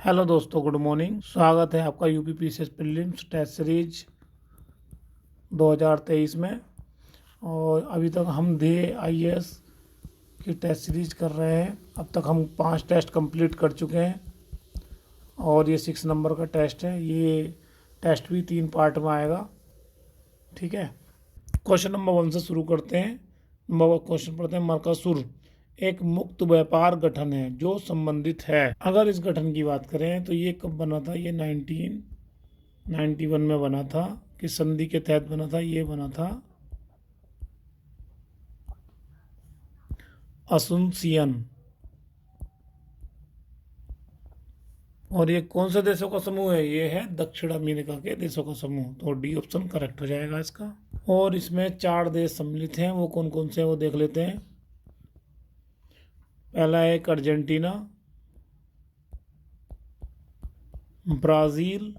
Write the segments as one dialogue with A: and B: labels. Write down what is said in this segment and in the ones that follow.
A: Hello दोस्तों, good morning. स्वागत है आपका UP PCS prelims test series 2023 में। और अभी तक हम DA IAS की टेस्ट सीरीज कर रहे हैं। अब तक हम 5 टेस्ट कंप्लीट कर चुके हैं और ये 6 नंबर का टेस्ट है। ये टेस्ट भी 3 पार्ट में आएगा, ठीक है। क्वेश्चन नंबर 1 से शुरू करते हैं। क्वेश्चन पढ़ते हैं। मर्कासुर एक मुक्त व्यापार गठन है जो संबंधित है। अगर इस गठन की बात करें तो ये कब बना था? ये 1991 में बना था। किस संधि के तहत बना था? ये बना था असुनसियन। और ये कौन से देशों का समूह है? ये है दक्षिण अमेरिका के देशों का समूह। तो डी ऑप्शन करेक्ट हो जाएगा इसका। और इसमें 4 देश सम्मिलित हैं। वो कौन कौन से हैं वो देख लेते हैं। पहला है अर्जेंटीना, ब्राज़ील,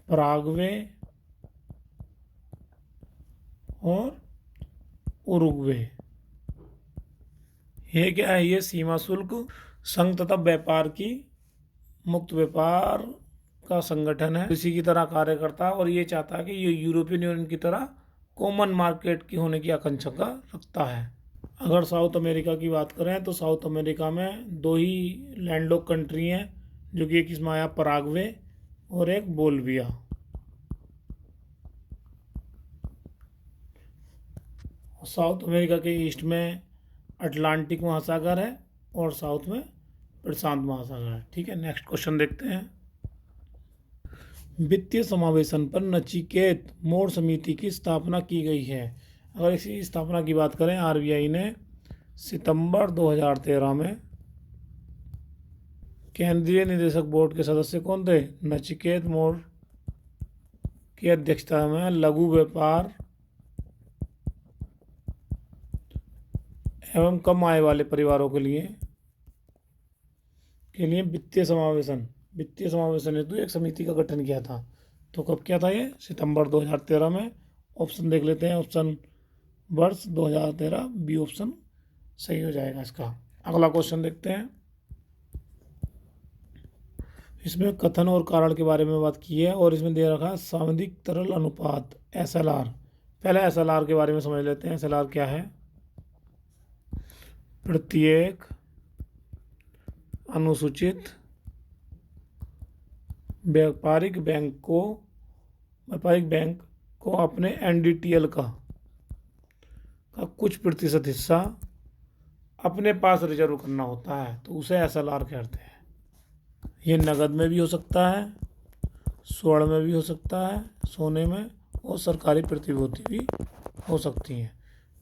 A: पराग्वे और उरुग्वे। ये क्या है? ये सीमा शुल्क संघ तथा व्यापार की मुक्त व्यापार का संगठन है। इसी की तरह कार्य करता है और ये चाहता है कि ये यूरोपियन यूनियन की तरह कॉमन मार्केट की होने की आकांक्षा रखता है। अगर साउथ अमेरिका की बात करें तो साउथ अमेरिका में 2 ही लैंडलॉक कंट्री हैं, जो कि एक इसमें आया पराग्वे और एक बोल्विया। साउथ अमेरिका के ईस्ट में अटलांटिक महासागर है और साउथ में प्रशांत महासागर है, ठीक है। नेक्स्ट क्वेश्चन देखते हैं। वित्तीय समावेशन पर नचिकेत मोड़ समिति की स्थापना की गई है। अगर इसी स्थापना की बात करें, RBI ने सितंबर 2013 में केंद्रीय निदेशक बोर्ड के सदस्य कौन थे? नचिकेत मोड़ की अध्यक्षता में लघु व्यापार एवं कम आय वाले परिवारों के लिए वित्तीय समावेशन हेतु एक समिति का गठन किया था। तो कब किया था? ये सितंबर 2013 में। ऑप्शन देख लेते हैं। ऑप्शन वर्ष 2013, बी ऑप्शन सही हो जाएगा इसका। अगला क्वेश्चन देखते हैं। इसमें कथन और कारण के बारे में बात की है और इसमें दे रखा है सामयिक तरल अनुपात SLR। पहले SLR के बारे में समझ लेते हैं। SLR क्या है? प्रत्येक अनुसूचित व्यापारिक बैंक को अपने NDTL का कुछ प्रतिशत हिस्सा अपने पास रिजर्व करना होता है, तो उसे SLR कहते हैं। ये नगद में भी हो सकता है, स्वर्ण में भी हो सकता है, सोने में, और सरकारी प्रतिभूति भी हो सकती हैं,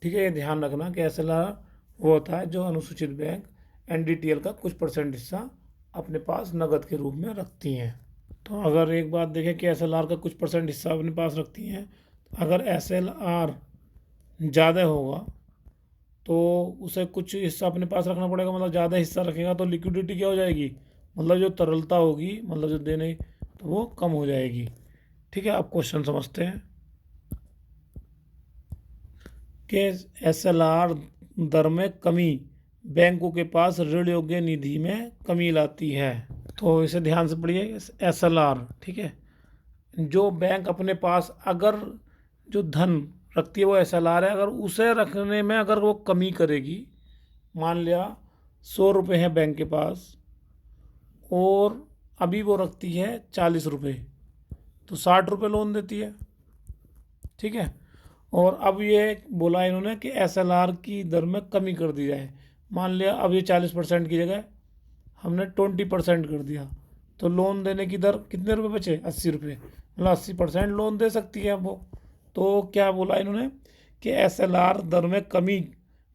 A: ठीक है। ये ध्यान रखना कि SLR वो होता है जो अनुसूचित बैंक NDTL का कुछ % हिस्सा अपने पास नगद के रूप में रखती हैं। तो अगर एक बात देखें कि SLR का कुछ % हिस्सा अपने पास रखती हैं, तो अगर SLR ज़्यादा होगा तो उसे कुछ हिस्सा अपने पास रखना पड़ेगा। मतलब ज़्यादा हिस्सा रखेगा तो लिक्विडिटी क्या हो जाएगी? मतलब जो तरलता होगी, मतलब जो देने, तो वो कम हो जाएगी, ठीक है। आप क्वेश्चन समझते हैं कि SLR दर में कमी बैंकों के पास ऋण योग्य निधि में कमी लाती है। तो इसे ध्यान से पढ़िए। SLR, ठीक है। जो बैंक अपने पास अगर जो धन रखती है वो SLR है। अगर उसे रखने में अगर वो कमी करेगी, मान लिया 100 रुपये है बैंक के पास और अभी वो रखती है 40 रुपये, तो 60 रुपये लोन देती है, ठीक है। और अब ये बोला इन्होंने कि SLR की दर में कमी कर दी जाए। मान लिया अब ये 40% की जगह हमने 20% कर दिया, तो लोन देने की दर कितने रुपए बचे? 80 रुपये। मतलब 80% लोन दे सकती है वो। तो क्या बोला इन्होंने कि SLR दर में कमी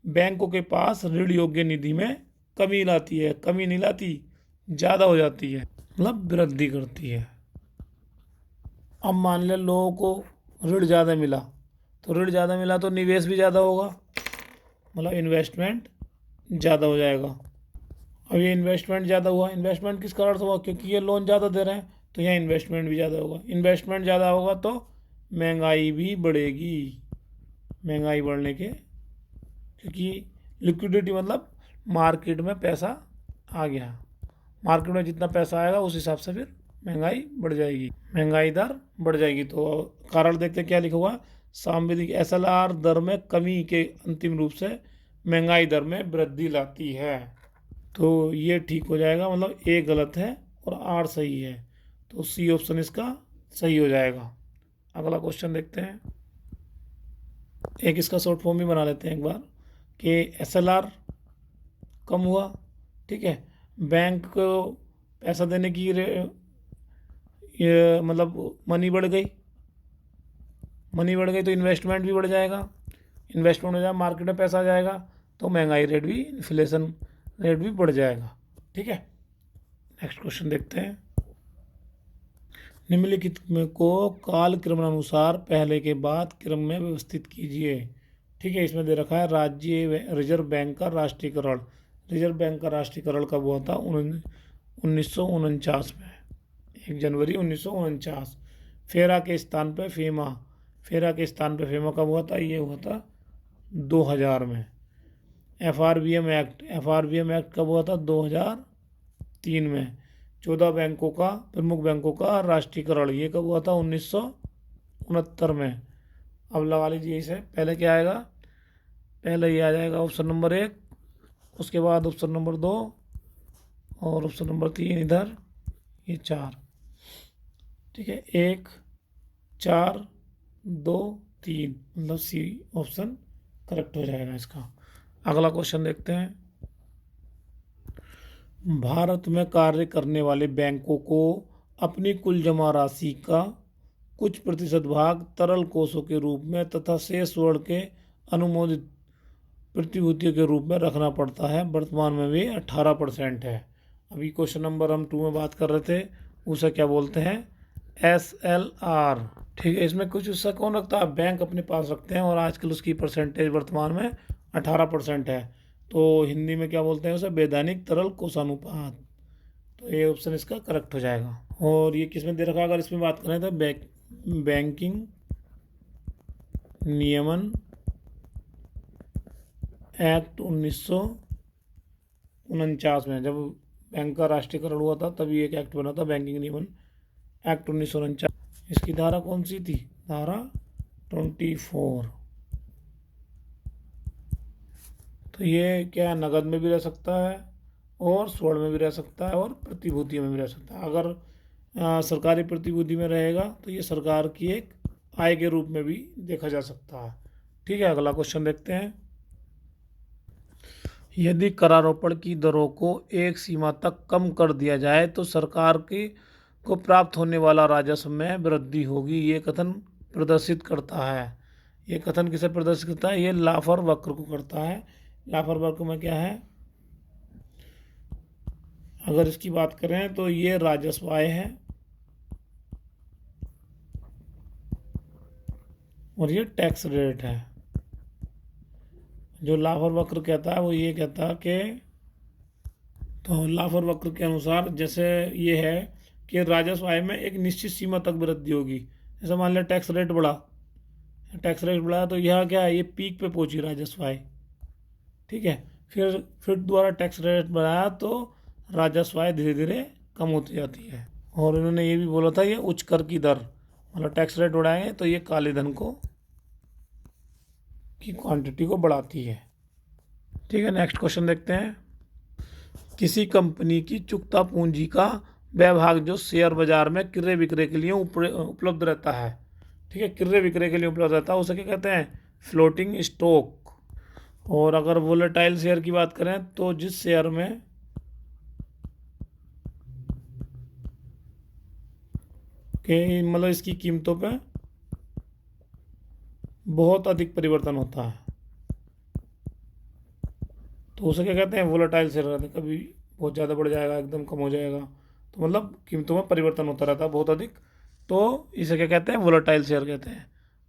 A: बैंकों के पास ऋण योग्य निधि में कमी लाती है। कमी नहीं लाती, ज़्यादा हो जाती है, मतलब वृद्धि करती है। अब मान लिया लोगों को ऋण ज़्यादा मिला, तो ऋण ज़्यादा मिला तो निवेश भी ज़्यादा होगा, मतलब इन्वेस्टमेंट ज़्यादा हो जाएगा। अब ये इन्वेस्टमेंट ज़्यादा हुआ, इन्वेस्टमेंट किस कारण से हुआ? क्योंकि ये लोन ज़्यादा दे रहे हैं, तो यहाँ इन्वेस्टमेंट भी ज़्यादा होगा। इन्वेस्टमेंट ज़्यादा होगा तो महंगाई भी बढ़ेगी। महंगाई बढ़ने के, क्योंकि लिक्विडिटी मतलब मार्केट में पैसा आ गया। मार्केट में जितना पैसा आएगा उस हिसाब से फिर महंगाई बढ़ जाएगी, महंगाई दर बढ़ जाएगी। तो कारण देखते हैं क्या लिखा हुआ, सांविधिक एसएलआर दर में कमी के अंतिम रूप से महंगाई दर में वृद्धि लाती है। तो ये ठीक हो जाएगा, मतलब ए गलत है और आर सही है, तो सी ऑप्शन इसका सही हो जाएगा। अगला क्वेश्चन देखते हैं, एक इसका शॉर्ट फॉर्म भी बना लेते हैं एक बार कि एसएलआर कम हुआ, ठीक है, बैंक को पैसा देने की ये मतलब मनी बढ़ गई, मनी बढ़ गई तो इन्वेस्टमेंट भी बढ़ जाएगा, इन्वेस्टमेंट हो जाएगा, मार्केट में पैसा आ जाएगा तो महंगाई रेट भी, इन्फ्लेशन रेट भी बढ़ जाएगा। ठीक है, नेक्स्ट क्वेश्चन देखते हैं, निम्नलिखित को काल क्रमानुसार पहले के बाद क्रम में व्यवस्थित कीजिए। ठीक है, इसमें दे रखा है राज्य रिजर्व बैंक का राष्ट्रीयकरण। रिजर्व बैंक का राष्ट्रीयकरण कब हुआ था? 1949 में, 1 जनवरी 1949। फेरा के स्थान पे फेमा, फेरा के स्थान पे फेमा कब हुआ था? ये हुआ था 2000 में। एफआरबीएम एक्ट, एफआरबीएम एक्ट कब हुआ था? 2003 में। 14 बैंकों का, प्रमुख बैंकों का राष्ट्रीयकरण, ये कब हुआ था? 1969 में। अब लगा लीजिए इसे, पहले क्या आएगा? पहले ये आ जाएगा ऑप्शन नंबर 1, उसके बाद ऑप्शन नंबर 2 और ऑप्शन नंबर 3 इधर, ये 4। ठीक है, 1 4 2 3, मतलब सी ऑप्शन करेक्ट हो जाएगा इसका। अगला क्वेश्चन देखते हैं, भारत में कार्य करने वाले बैंकों को अपनी कुल जमा राशि का कुछ प्रतिशत भाग तरल कोषों के रूप में तथा शेष ऋण के अनुमोदित प्रतिभूतियों के रूप में रखना पड़ता है। वर्तमान में भी 18% है। अभी क्वेश्चन नंबर हम 2 में बात कर रहे थे, उसे क्या बोलते हैं? SLR। ठीक है, इसमें कुछ हिस्सा कौन रखता है? बैंक अपने पास रखते हैं और आजकल उसकी परसेंटेज वर्तमान में 18% है। तो हिंदी में क्या बोलते हैं उसे? वैधानिक तरल कोषानुपात। तो ये ऑप्शन इसका करेक्ट हो जाएगा। और ये किस में दे रखा है? अगर इसमें बात करें तो बैंकिंग नियमन एक्ट 1949 में, जब बैंक का राष्ट्रीयकरण हुआ था तभी एक एक्ट बना था, बैंकिंग नियमन एक्ट 1949। इसकी धारा कौन सी थी? धारा 24। तो ये क्या, नगद में भी रह सकता है और स्वर्ण में भी रह सकता है और प्रतिभूतियों में भी रह सकता है। अगर सरकारी प्रतिभूति में रहेगा तो ये सरकार की एक आय के रूप में भी देखा जा सकता है। ठीक है, अगला क्वेश्चन देखते हैं, यदि करारोपण की दरों को एक सीमा तक कम कर दिया जाए तो सरकार को प्राप्त होने वाला राजस्व में वृद्धि होगी, ये कथन प्रदर्शित करता है। ये कथन किसे प्रदर्शित करता है? ये लाफर वक्र को करता है। लाफर वक्र में क्या है? अगर इसकी बात करें तो ये राजस्व आय है और ये टैक्स रेट है। जो लाफर वक्र कहता है वो ये कहता है कि, तो लाफर वक्र के अनुसार जैसे ये है कि राजस्व आय में एक निश्चित सीमा तक वृद्धि होगी। जैसे मान लिया टैक्स रेट बढ़ा, टैक्स रेट बढ़ा तो यह क्या है? ये पीक पे पहुंची राजस्व आय। ठीक है, फिर दोबारा टैक्स रेट बढ़ाया तो राजस्व आय धीरे धीरे कम होती जाती है। और इन्होंने ये भी बोला था ये उच्च कर की दर, मतलब टैक्स रेट बढ़ाएंगे तो ये काले धन को की क्वांटिटी को बढ़ाती है। ठीक है, नेक्स्ट क्वेश्चन देखते हैं, किसी कंपनी की चुकता पूंजी का वह भाग जो शेयर बाजार में क्रय विक्रय के लिए उपलब्ध रहता है। ठीक है, क्रय विक्रय के लिए उपलब्ध रहता है, उसे क्या कहते हैं? Floating stock. और अगर वोलेटाइल शेयर की बात करें तो जिस शेयर में के मतलब इसकी कीमतों पे बहुत अधिक परिवर्तन होता है तो उसे क्या कहते हैं? वोलेटाइल शेयर कहते हैं। कभी बहुत ज़्यादा बढ़ जाएगा, एकदम कम हो जाएगा, तो मतलब कीमतों में परिवर्तन होता रहता है बहुत अधिक, तो इसे क्या कहते हैं? वोलेटाइल शेयर कहते हैं।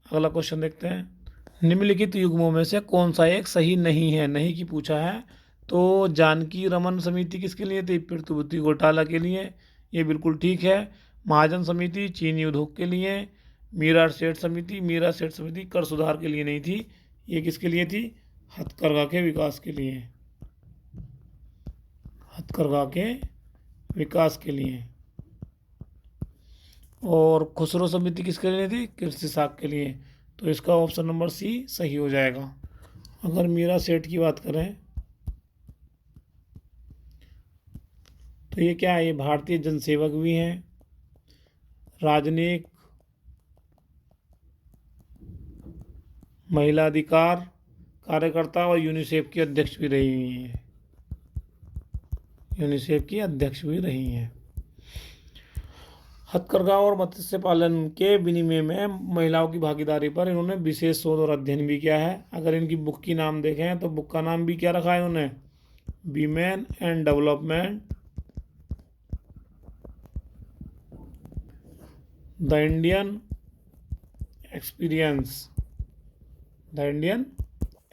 A: अगला क्वेश्चन देखते हैं, निम्नलिखित युग्मों में से कौन सा एक सही नहीं है? नहीं की पूछा है। तो जानकी रमन समिति किसके लिए थी? प्रतिभूति घोटाला के लिए, ये बिल्कुल ठीक है। महाजन समिति चीनी उद्योग के लिए। मीरा सेठ समिति कर सुधार के लिए नहीं थी, ये किसके लिए थी? हथकरघा के विकास के लिए। हथकरघा के विकास के लिए। और खुसरो समिति किसके लिए थी? कृषि साख के लिए। तो इसका ऑप्शन नंबर सी सही हो जाएगा। अगर मीरा सेठ की बात करें तो ये क्या है? ये भारतीय जनसेवक भी हैं, राजनयिक, महिला अधिकार कार्यकर्ता और यूनिसेफ की अध्यक्ष भी रही हुई हैं। यूनिसेफ की अध्यक्ष भी रही हैं। हथकरघा और मत्स्य पालन के विनिमय में महिलाओं की भागीदारी पर इन्होंने विशेष शोध और अध्ययन भी किया है। अगर इनकी बुक की नाम देखें तो बुक का नाम भी क्या रखा है इन्होंने? Women and development, the Indian experience, the Indian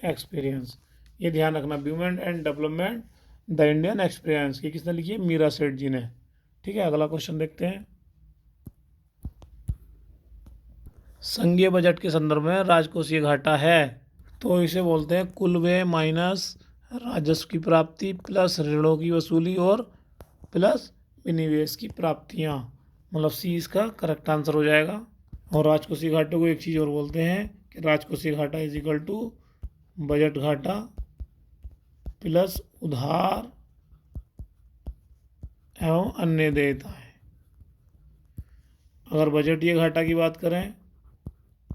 A: experience. ये ध्यान रखना, women and development, the Indian experience. ये किसने लिखी है? मीरा सेठ जी ने। ठीक है, अगला क्वेश्चन देखते हैं। संघीय बजट के संदर्भ में राजकोषीय घाटा है तो इसे बोलते हैं कुल व्यय माइनस राजस्व की प्राप्ति प्लस ऋणों की वसूली और प्लस विनिवेश की प्राप्तियां। मतलब सी इसका करेक्ट आंसर हो जाएगा। और राजकोषीय घाटे को एक चीज़ और बोलते हैं कि राजकोषीय घाटा इज इक्वल टू बजट घाटा प्लस उधार एवं अन्य देयताएं। अगर बजटीय घाटा की बात करें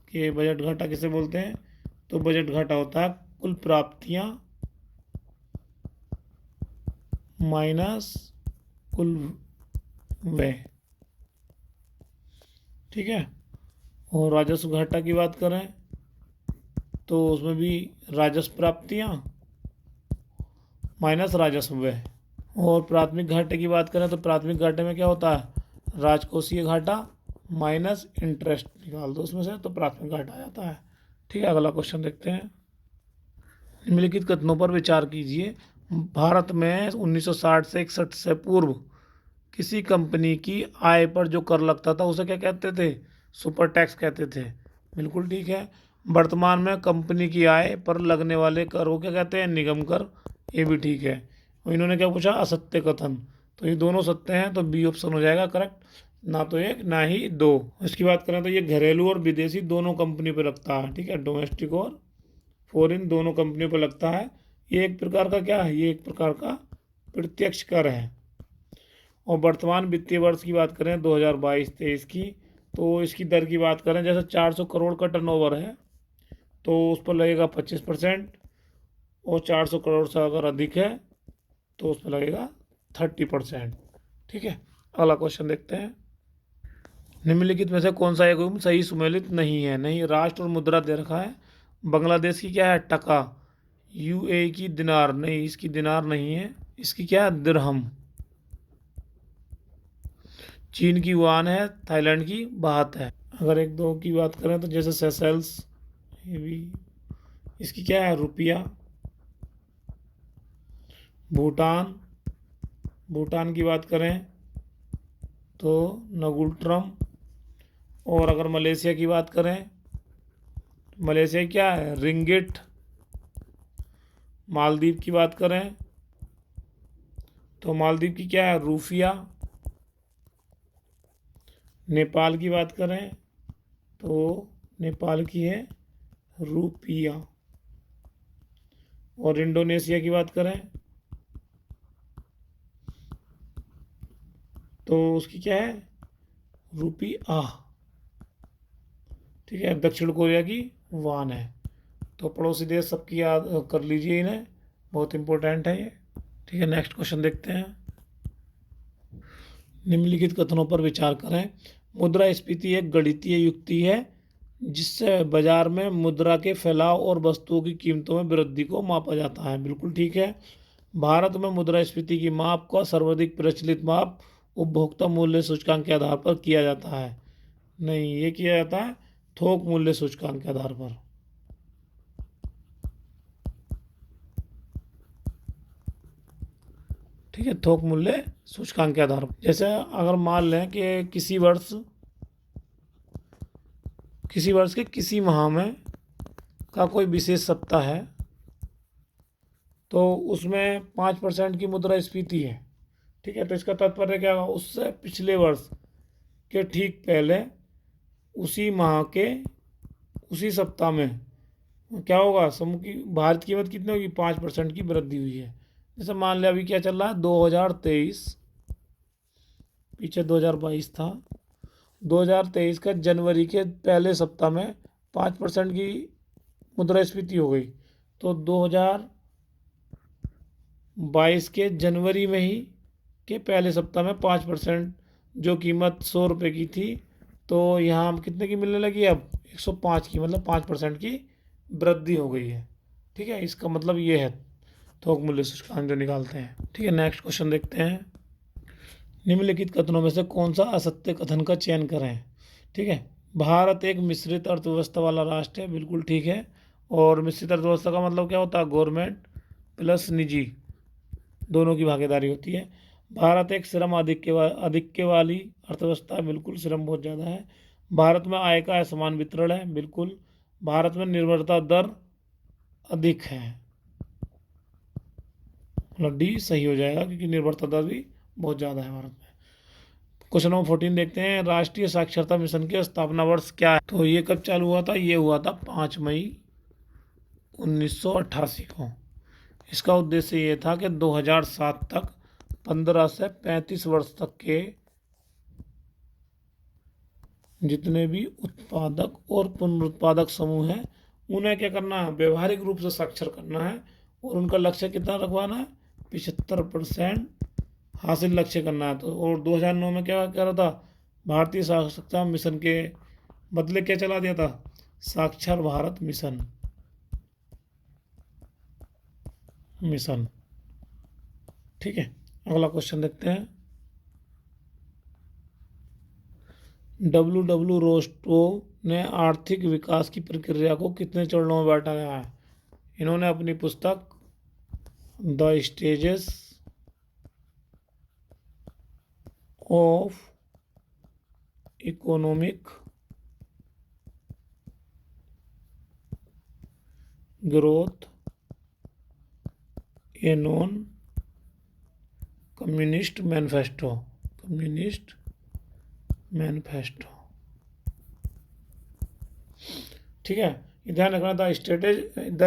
A: कि बजट घाटा किसे बोलते हैं, तो बजट घाटा होता है कुल प्राप्तियां माइनस कुल व्यय। ठीक है। और राजस्व घाटा की बात करें तो उसमें भी राजस्व प्राप्तियां माइनस राजस्व व्यय। और प्राथमिक घाटे की बात करें तो प्राथमिक घाटे में क्या होता है? राजकोषीय घाटा माइनस इंटरेस्ट निकाल दो उसमें से तो प्राथमिक घाटा आ जाता है। ठीक है, अगला क्वेश्चन देखते हैं। निम्नलिखित कथनों पर विचार कीजिए। भारत में 1960 से 61 से पूर्व किसी कंपनी की आय पर जो कर लगता था उसे क्या कहते थे? सुपर टैक्स कहते थे। बिल्कुल ठीक है। वर्तमान में कंपनी की आय पर लगने वाले कर को क्या कहते हैं? निगम कर। ये भी ठीक है। और इन्होंने क्या पूछा? असत्य कथन। तो ये दोनों सत्य हैं तो बी ऑप्शन हो जाएगा करेक्ट। ना तो एक ना ही दो। इसकी बात करें तो ये घरेलू और विदेशी दोनों कंपनी पर लगता है। ठीक है, डोमेस्टिक और फॉरेन दोनों कंपनियों पर लगता है। ये एक प्रकार का क्या है? ये एक प्रकार का प्रत्यक्ष कर है। और वर्तमान वित्तीय वर्ष की बात करें 2022-23 की, तो इसकी दर की बात करें जैसे 400 करोड़ का टर्नओवर है तो उस पर लगेगा 25%। और 400 करोड़ से अगर अधिक है तो उस पर लगेगा 30%। ठीक है, अगला क्वेश्चन देखते हैं। निम्नलिखित में से कौन सा एक सही सुमेलित नहीं है? नहीं, राष्ट्र और मुद्रा दे रखा है। बांग्लादेश की क्या है? टका। यूएई की दिनार। नहीं, इसकी दिनार नहीं है, इसकी क्या है? दिरहम। चीन की युआन है, थाईलैंड की बात है। अगर एक दो की बात करें तो जैसे सेशल्स, ये भी, इसकी क्या है? रुपया। भूटान, भूटान की बात करें तो नगुल्ट्रम। और अगर मलेशिया की बात करें, मलेशिया क्या है? रिंगिट। मालदीव की बात करें तो मालदीव की क्या है? रूफिया। नेपाल की बात करें तो नेपाल की है रुपिया। और इंडोनेशिया की बात करें तो उसकी क्या है? रुपिया। ठीक है, दक्षिण कोरिया की वान है। तो पड़ोसी देश सबकी याद कर लीजिए इन्हें, बहुत इंपॉर्टेंट है ये। ठीक है, नेक्स्ट क्वेश्चन देखते हैं। निम्नलिखित कथनों पर विचार करें। मुद्रास्फीति एक गणितीय युक्ति है जिससे बाजार में मुद्रा के फैलाव और वस्तुओं की कीमतों में वृद्धि को मापा जाता है। बिल्कुल ठीक है। भारत में मुद्रास्फीति की माप का सर्वाधिक प्रचलित माप उपभोक्ता मूल्य सूचकांक के आधार पर किया जाता है। नहीं, ये किया जाता है थोक मूल्य सूचकांक के आधार पर। ठीक है, थोक मूल्य सूचकांक के आधार पर। जैसे अगर मान लें कि किसी वर्ष के किसी माह में का कोई विशेष सप्ताह है तो उसमें 5% की मुद्रास्फीति है। ठीक है, तो इसका तात्पर्य क्या होगा, उससे पिछले वर्ष के ठीक पहले उसी माह के उसी सप्ताह में क्या होगा, समूह की भारत की कीमत कितनी होगी, 5% की वृद्धि हुई है। जैसे मान लिया अभी क्या चल रहा है 2023, पीछे 2022 था, 2023 का जनवरी के पहले सप्ताह में 5% की मुद्रास्फीति हो गई, तो 2022 के जनवरी में ही के पहले सप्ताह में 5%, जो कीमत 100 रुपये की थी, तो यहाँ कितने की मिलने लगी अब 105 की, मतलब 5% की वृद्धि हो गई है। ठीक है, इसका मतलब ये है थोक मूल्य सूचकांक जो निकालते हैं। ठीक है, नेक्स्ट क्वेश्चन देखते हैं। निम्नलिखित कथनों में से कौन सा असत्य कथन का चयन करें। ठीक है, भारत एक मिश्रित अर्थव्यवस्था वाला राष्ट्र है, बिल्कुल ठीक है। और मिश्रित अर्थव्यवस्था का मतलब क्या होता है, गवर्नमेंट प्लस निजी दोनों की भागीदारी होती है। भारत एक श्रम आधिक्य वाली अर्थव्यवस्था है, बिल्कुल श्रम बहुत ज़्यादा है। भारत में आय का असमान वितरण है, बिल्कुल। भारत में निर्भरता दर अधिक है, मतलब डी सही हो जाएगा, क्योंकि निर्भरता दर भी बहुत ज़्यादा है भारत में। क्वेश्चन नंबर 14 देखते हैं। राष्ट्रीय साक्षरता मिशन के स्थापना वर्ष क्या है। तो ये कब चालू हुआ था, ये हुआ था 5 मई 1988 को। इसका उद्देश्य ये था कि 2007 तक 15 से 35 वर्ष तक के जितने भी उत्पादक और पुनरुत्पादक समूह हैं उन्हें क्या करना है, व्यवहारिक रूप से साक्षर करना है। और उनका लक्ष्य कितना रखवाना है, 75% हासिल लक्ष्य करना है। तो और 2009 में क्या कह रहा था, भारतीय साक्षरता मिशन के बदले क्या चला दिया था, साक्षर भारत मिशन। ठीक है, अगला क्वेश्चन देखते हैं। रोस्टो ने आर्थिक विकास की प्रक्रिया को कितने चरणों में बांटा गया है। इन्होंने अपनी पुस्तक the stages of economic growth a non communist manifesto ठीक है, ध्यान रखना, the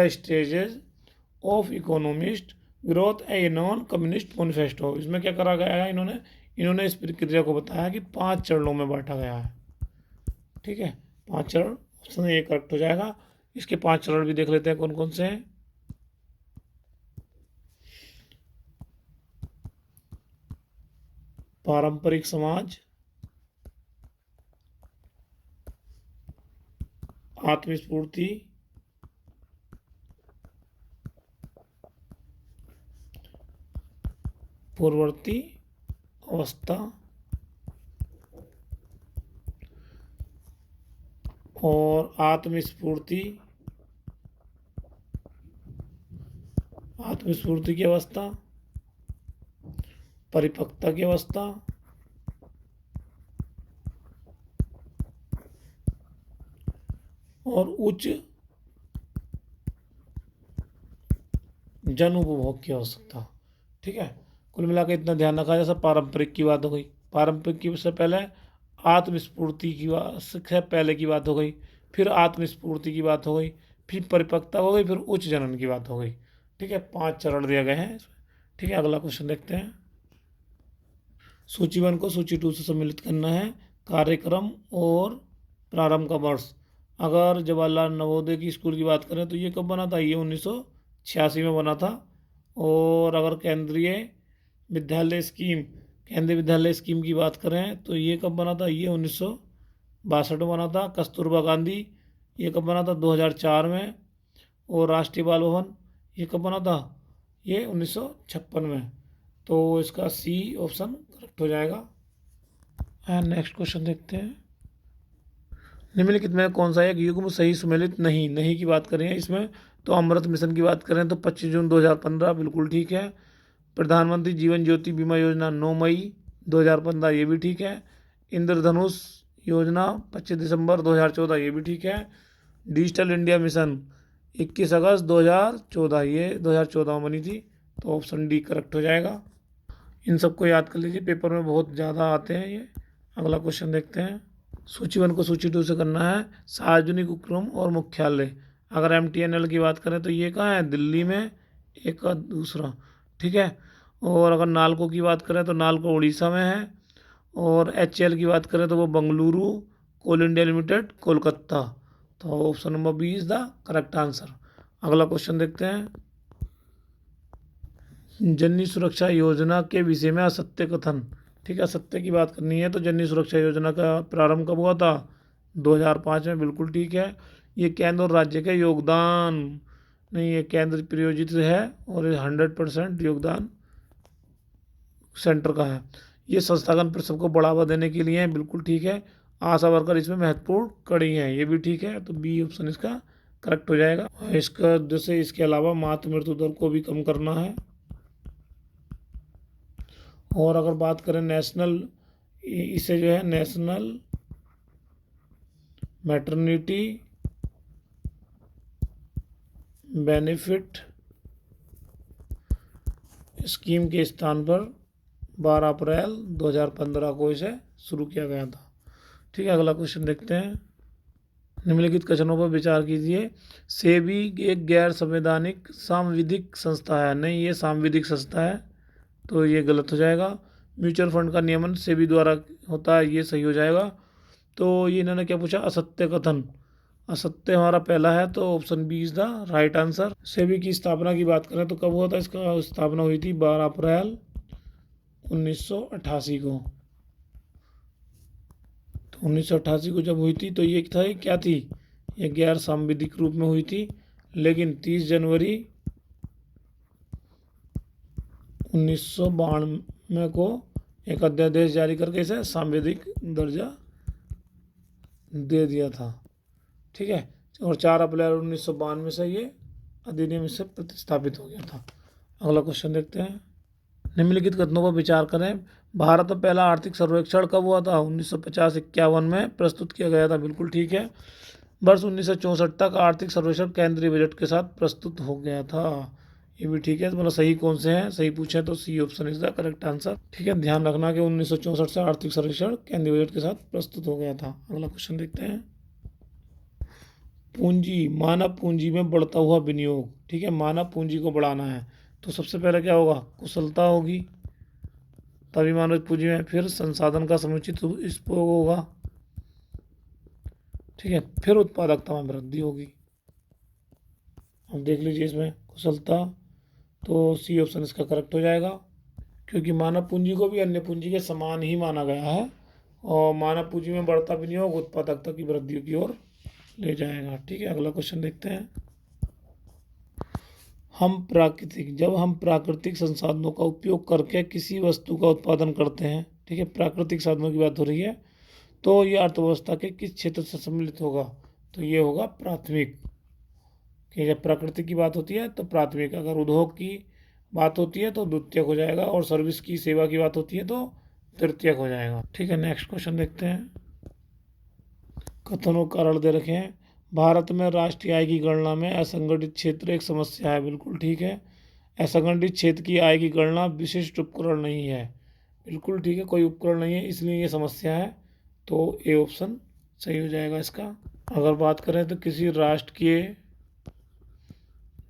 A: stages of economist growth a non communist manifesto. इसमें क्या करा गया है, इन्होंने इस प्रक्रिया को बताया कि 5 चरणों में बांटा गया है। ठीक है, 5 चरण, ऑप्शन ए करेक्ट हो जाएगा। इसके 5 चरण भी देख लेते हैं कौन कौन से हैं। पारंपरिक समाज, आत्मस्फूर्ति, पूर्ववर्ती अवस्था और आत्मस्फूर्ति की अवस्था, परिपक्वता की अवस्था और उच्च जन उपभोग की आवश्यकता। ठीक है, कुल मिलाकर इतना ध्यान रखा। जैसे पारंपरिक की बात हो गई, पारंपरिक की से पहले आत्मस्फूर्ति की से पहले की बात हो गई, फिर आत्मस्फूर्ति की बात हो गई, फिर परिपक्वता हो गई, फिर उच्च जनन की बात हो गई। ठीक है, 5 चरण दिए गए हैं। ठीक है, अगला क्वेश्चन देखते हैं। सूची 1 को सूची 2 से सम्मिलित करना है। कार्यक्रम और प्रारंभ का वर्ष, अगर जवाहरलाल नवोदय की स्कूल की बात करें तो ये कब बना था, ये 1986 में बना था। और अगर केंद्रीय विद्यालय स्कीम की बात करें तो ये कब बना था, ये 1962 में बना था। कस्तूरबा गांधी, ये कब बना था, 2004 में। और राष्ट्रीय बाल भवन, ये कब बना था, ये 1956 में। तो इसका सी ऑप्शन करेक्ट हो जाएगा। नेक्स्ट क्वेश्चन देखते हैं। निम्नलिखित में कौन सा एक युग्म सही सुमेलित नहीं की बात करें इसमें, तो अमृत मिशन की बात करें तो 25 जून 2015 बिल्कुल ठीक है। प्रधानमंत्री जीवन ज्योति बीमा योजना 9 मई 2015, ये भी ठीक है। इंद्रधनुष योजना 25 दिसंबर 2014, ये भी ठीक है। डिजिटल इंडिया मिशन 21 अगस्त 2014, ये 2014 में बनी थी, तो ऑप्शन डी करेक्ट हो जाएगा। इन सबको याद कर लीजिए, पेपर में बहुत ज़्यादा आते हैं ये। अगला क्वेश्चन देखते हैं। सूची 1 को सूची 2 से करना है। सार्वजनिक उपक्रम और मुख्यालय, अगर MTNL की बात करें तो ये कहाँ है, दिल्ली में, एक का दूसरा, ठीक है। और अगर नालको की बात करें तो नालको उड़ीसा में है। और HCL की बात करें तो वो Bengaluru, Coal India Limited Kolkata. तो option number B is the correct answer. अगला क्वेश्चन देखते हैं। जननी सुरक्षा योजना के विषय में असत्य कथन, ठीक है, असत्य की बात करनी है। तो जननी सुरक्षा योजना का प्रारंभ कब हुआ था, 2005 में, बिल्कुल ठीक है। ये केंद्र और राज्य के योगदान, नहीं, ये केंद्र प्रायोजित है और 100% योगदान सेंटर का है। ये संस्थागत परिश्रम को बढ़ावा देने के लिए है, बिल्कुल ठीक है। आशा वर्कर इसमें महत्वपूर्ण कड़ी है, ये भी ठीक है। तो बी ऑप्शन इसका करेक्ट हो जाएगा। इसका जैसे इसके अलावा मातृ मृत्यु दर को भी कम करना है। और अगर बात करें नेशनल, इसे जो है नेशनल मैटरनिटी बेनिफिट स्कीम के स्थान पर 12 अप्रैल 2015 को इसे शुरू किया गया था, ठीक है। अगला क्वेश्चन देखते हैं। निम्नलिखित कथनों पर विचार कीजिए। सेबी एक गैर संवैधानिक सांविधिक संस्था है, नहीं, ये सांविधिक संस्था है, तो ये गलत हो जाएगा। म्यूचुअल फंड का नियमन सेबी द्वारा होता है, ये सही हो जाएगा। तो ये इन्होंने क्या पूछा, असत्य कथन, असत्य हमारा पहला है, तो option B is the right answer. SEBI की स्थापना की बात करें तो कब हुआ था, इसका स्थापना हुई थी 12 अप्रैल 1988 को। तो 1988 को जब हुई थी तो ये था, क्या थी, ये गैर सांविधिक रूप में हुई थी। लेकिन 30 जनवरी 1992 को एक अध्यादेश जारी करके इसे सांविधिक दर्जा दे दिया था, ठीक है। और 4 अप्रैल 1992 से ये अधिनियम इससे प्रतिस्थापित हो गया था। अगला क्वेश्चन देखते हैं। निम्नलिखित कथनों पर विचार करें। भारत में पहला आर्थिक सर्वेक्षण कब हुआ था, 1950-51 में प्रस्तुत किया गया था, बिल्कुल ठीक है। वर्ष 1964 तक आर्थिक सर्वेक्षण केंद्रीय बजट के साथ प्रस्तुत हो गया था, ये भी ठीक है। मतलब सही कौन से हैं, सही पूछे तो C option is the correct answer, ठीक है। ध्यान रखना कि 1964 से आर्थिक सर्वेक्षण केंद्रीय बजट के साथ प्रस्तुत हो गया था। अगला क्वेश्चन देखते हैं। पूंजी, मानव पूंजी में बढ़ता हुआ विनियोग, ठीक है, मानव पूंजी को बढ़ाना है तो सबसे पहले क्या होगा, कुशलता होगी, तभी मानव पूंजी में। फिर संसाधन का समुचित उपयोग होगा, ठीक है। फिर उत्पादकता में वृद्धि होगी। अब देख लीजिए इसमें कुशलता, तो सी ऑप्शन इसका करेक्ट हो जाएगा, क्योंकि मानव पूंजी को भी अन्य पूंजी के समान ही माना गया है। और मानव पूंजी में बढ़ता विनियोग उत्पादकता की वृद्धि की ओर ले जाएगा, ठीक है। अगला क्वेश्चन देखते हैं। जब हम प्राकृतिक संसाधनों का उपयोग करके किसी वस्तु का उत्पादन करते हैं, ठीक है, प्राकृतिक साधनों की बात हो रही है, तो ये अर्थव्यवस्था के किस क्षेत्र से सम्मिलित होगा, तो ये होगा प्राथमिक। कि जब प्राकृतिक की बात होती है तो प्राथमिक, अगर उद्योग की बात होती है तो द्वितीयक हो जाएगा, और सर्विस की, सेवा की बात होती है तो तृतीयक हो जाएगा, ठीक है। नेक्स्ट क्वेश्चन देखते हैं। कथनों का कारण दे रखे हैं। भारत में राष्ट्रीय आय की गणना में असंगठित क्षेत्र एक समस्या है, बिल्कुल ठीक है। असंगठित क्षेत्र की आय की गणना विशिष्ट उपकरण नहीं है, बिल्कुल ठीक है, कोई उपकरण नहीं है, इसलिए ये समस्या है। तो ए ऑप्शन सही हो जाएगा इसका। अगर बात करें तो किसी राष्ट्र के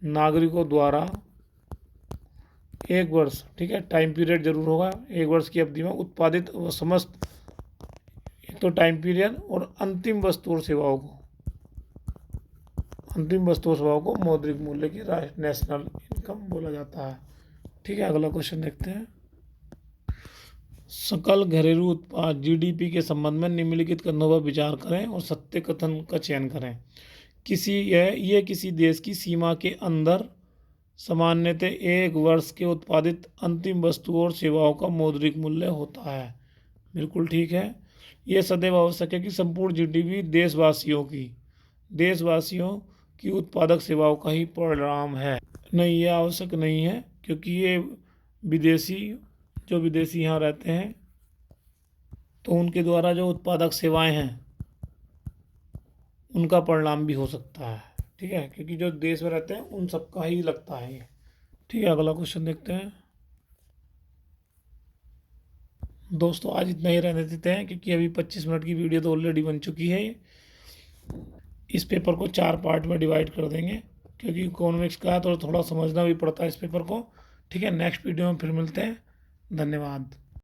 A: नागरिकों द्वारा एक वर्ष, ठीक है, टाइम पीरियड जरूर होगा, एक वर्ष की अवधि में उत्पादित व समस्त, एक तो टाइम पीरियड, और अंतिम वस्तु और सेवाओं को मौद्रिक मूल्य की नेशनल इनकम बोला जाता है, ठीक है। अगला क्वेश्चन देखते हैं। सकल घरेलू उत्पाद GDP के संबंध में निम्नलिखित कथनों पर विचार करें और सत्य कथन का चयन करें। ये किसी देश की सीमा के अंदर सामान्यतः एक वर्ष के उत्पादित अंतिम वस्तुओं और सेवाओं का मौद्रिक मूल्य होता है, बिल्कुल ठीक है। यह सदैव आवश्यक है कि संपूर्ण GDP देशवासियों की उत्पादक सेवाओं का ही परिणाम है, नहीं, ये आवश्यक नहीं है, क्योंकि ये जो विदेशी यहाँ रहते हैं तो उनके द्वारा जो उत्पादक सेवाएं हैं उनका परिणाम भी हो सकता है, ठीक है, क्योंकि जो देश में रहते हैं उन सबका ही लगता है ये। ठीक है, अगला क्वेश्चन देखते हैं। दोस्तों आज इतना ही रहने देते हैं, क्योंकि अभी 25 मिनट की वीडियो तो ऑलरेडी बन चुकी है। इस पेपर को 4 पार्ट में डिवाइड कर देंगे, क्योंकि इकोनॉमिक्स का है तो थोड़ा समझना भी पड़ता है इस पेपर को। ठीक है, नेक्स्ट वीडियो में फिर मिलते हैं। धन्यवाद।